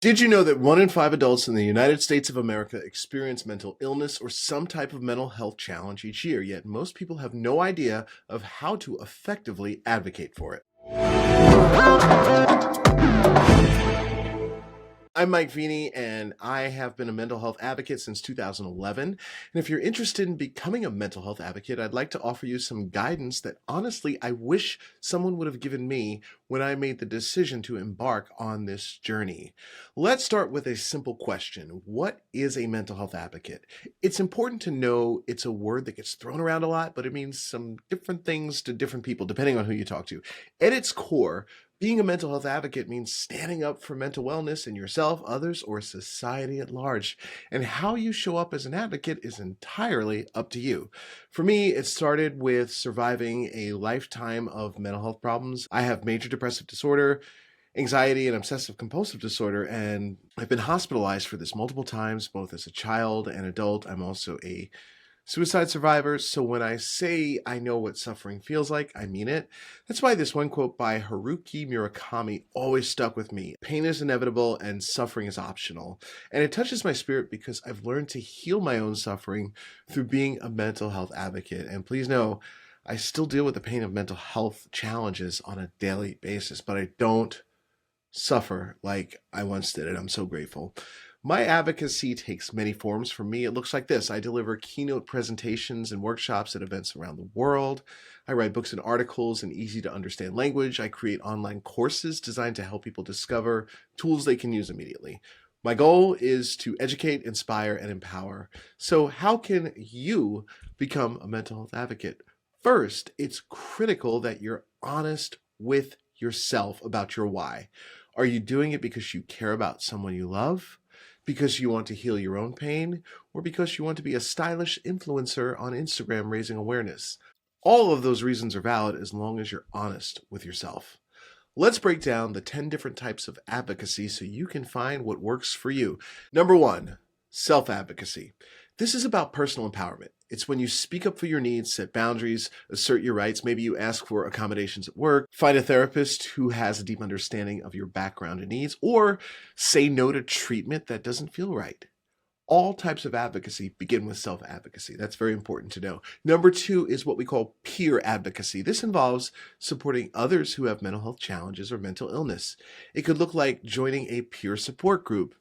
Did you know that 1 in 5 adults in the United States of America experience mental illness or some type of mental health challenge each year, yet most people have no idea of how to effectively advocate for it? I'm Mike Vini, and I have been a mental health advocate since 2011. And if you're interested in becoming a mental health advocate, I'd like to offer you some guidance that honestly I wish someone would have given me when I made the decision to embark on this journey. Let's start with a simple question. What is a mental health advocate? It's important to know it's a word that gets thrown around a lot, but it means some different things to different people, depending on who you talk to. At its core, being a mental health advocate means standing up for mental wellness in yourself, others, or society at large. And how you show up as an advocate is entirely up to you. For me, it started with surviving a lifetime of mental health problems. I have major depressive disorder, anxiety, and obsessive compulsive disorder, and I've been hospitalized for this multiple times, both as a child and adult. I'm also a suicide survivors. So when I say I know what suffering feels like, I mean it. That's why this one quote by Haruki Murakami always stuck with me. Pain is inevitable and suffering is optional. And it touches my spirit because I've learned to heal my own suffering through being a mental health advocate. And please know, I still deal with the pain of mental health challenges on a daily basis, but I don't suffer like I once did, and I'm so grateful. My advocacy takes many forms. For me, it looks like this. I deliver keynote presentations and workshops at events around the world. I write books and articles in easy to understand language. I create online courses designed to help people discover tools they can use immediately. My goal is to educate, inspire, and empower. So how can you become a mental health advocate? First, it's critical that you're honest with yourself about your why. Are you doing it because you care about someone you love? Because you want to heal your own pain, or because you want to be a stylish influencer on Instagram raising awareness? All of those reasons are valid as long as you're honest with yourself. Let's break down the 10 different types of advocacy so you can find what works for you. Number 1, self-advocacy. This is about personal empowerment. It's when you speak up for your needs, set boundaries, assert your rights. Maybe you ask for accommodations at work, find a therapist who has a deep understanding of your background and needs, or say no to treatment that doesn't feel right. All types of advocacy begin with self-advocacy. That's very important to know. Number 2 is what we call peer advocacy. This involves supporting others who have mental health challenges or mental illness. It could look like joining a peer support group,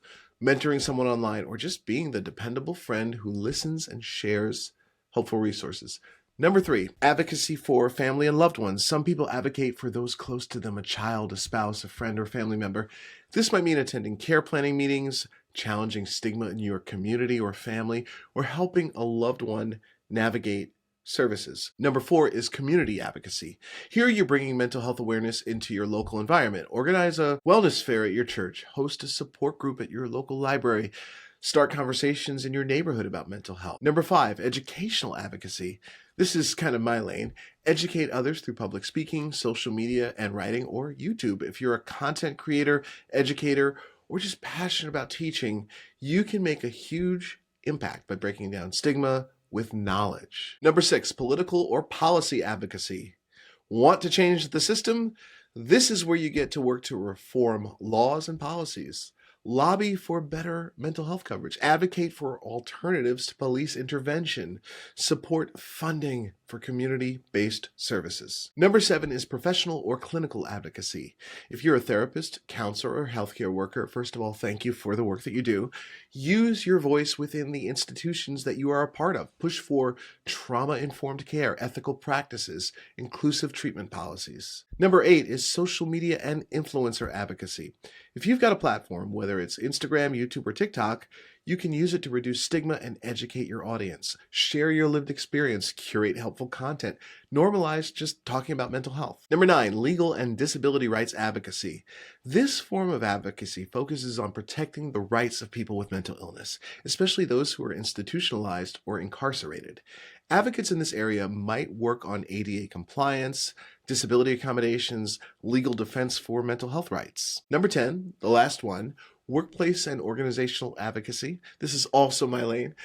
mentoring someone online, or just being the dependable friend who listens and shares helpful resources. Number 3, advocacy for family and loved ones. Some people advocate for those close to them, a child, a spouse, a friend, or family member. This might mean attending care planning meetings, challenging stigma in your community or family, or helping a loved one navigate services. Number 4 is community advocacy. Here you're bringing mental health awareness into your local environment. Organize a wellness fair at your church, host a support group at your local library, start conversations in your neighborhood about mental health. Number 5, educational advocacy. This is kind of my lane. Educate others through public speaking, social media, and writing, or YouTube. If you're a content creator, educator, or just passionate about teaching, you can make a huge impact by breaking down stigma with knowledge. Number 6, political or policy advocacy. Want to change the system? This is where you get to work to reform laws and policies. Lobby for better mental health coverage. Advocate for alternatives to police intervention. Support funding for community-based services. Number 7 is professional or clinical advocacy. If you're a therapist, counselor, or healthcare worker, first of all, thank you for the work that you do. Use your voice within the institutions that you are a part of. Push for trauma-informed care, ethical practices, inclusive treatment policies. Number 8 is social media and influencer advocacy. If you've got a platform, whether it's Instagram, YouTube, or TikTok, you can use it to reduce stigma and educate your audience. Share your lived experience, curate helpful content, normalize just talking about mental health. Number 9, legal and disability rights advocacy. This form of advocacy focuses on protecting the rights of people with mental illness, especially those who are institutionalized or incarcerated. Advocates in this area might work on ADA compliance, disability accommodations, legal defense for mental health rights. Number 10, the last one, workplace and organizational advocacy. This is also my lane.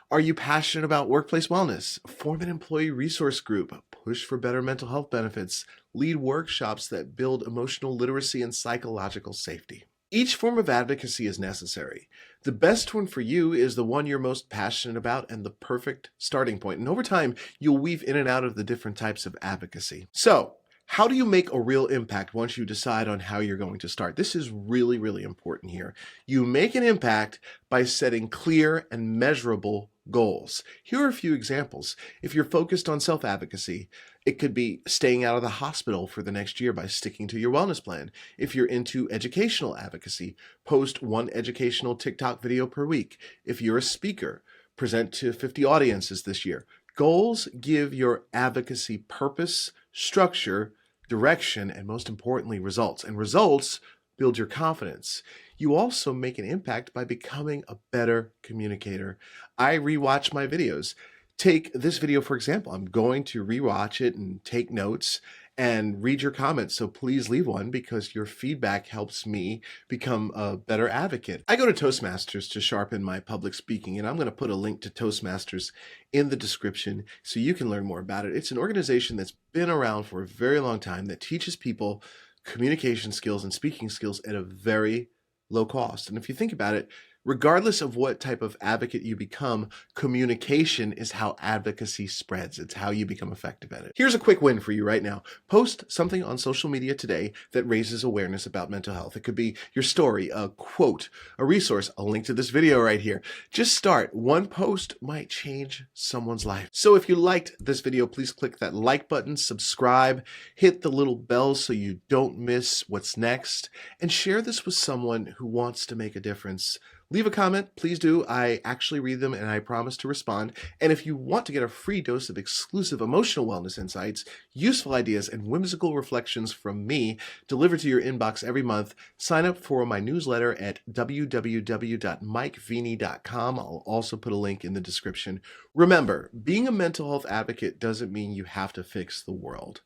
Are you passionate about workplace wellness? Form an employee resource group, push for better mental health benefits, lead workshops that build emotional literacy and psychological safety. Each form of advocacy is necessary. The best one for you is the one you're most passionate about and the perfect starting point. And over time, you'll weave in and out of the different types of advocacy. So, how do you make a real impact once you decide on how you're going to start? This is really, really important here. You make an impact by setting clear and measurable goals. Here are a few examples. If you're focused on self-advocacy, it could be staying out of the hospital for the next year by sticking to your wellness plan. If you're into educational advocacy, post one educational TikTok video per week. If you're a speaker, present to 50 audiences this year. Goals give your advocacy purpose, structure, direction, and most importantly, results. And results build your confidence. You also make an impact by becoming a better communicator. I rewatch my videos. Take this video, for example. I'm going to rewatch it and take notes and read your comments. So please leave one because your feedback helps me become a better advocate. I go to Toastmasters to sharpen my public speaking, and I'm going to put a link to Toastmasters in the description so you can learn more about it. It's an organization that's been around for a very long time that teaches people communication skills and speaking skills at a very low cost. And if you think about it, regardless of what type of advocate you become, communication is how advocacy spreads. It's how you become effective at it. Here's a quick win for you right now. Post something on social media today that raises awareness about mental health. It could be your story, a quote, a resource, a link to this video right here. Just start. One post might change someone's life. So if you liked this video, please click that like button, subscribe, hit the little bell so you don't miss what's next, and share this with someone who wants to make a difference. Leave a comment, please do. I actually read them and I promise to respond. And if you want to get a free dose of exclusive emotional wellness insights, useful ideas, and whimsical reflections from me delivered to your inbox every month, sign up for my newsletter at www.mikevini.com. I'll also put a link in the description. Remember, being a mental health advocate doesn't mean you have to fix the world,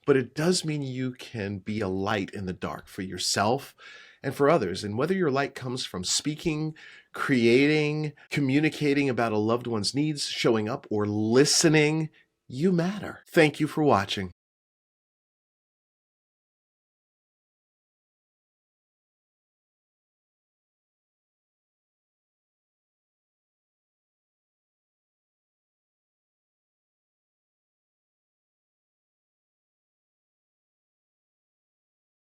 but it does mean you can be a light in the dark for yourself and for others. And whether your light comes from speaking, creating, communicating about a loved one's needs, showing up, or listening, you matter. Thank you for watching.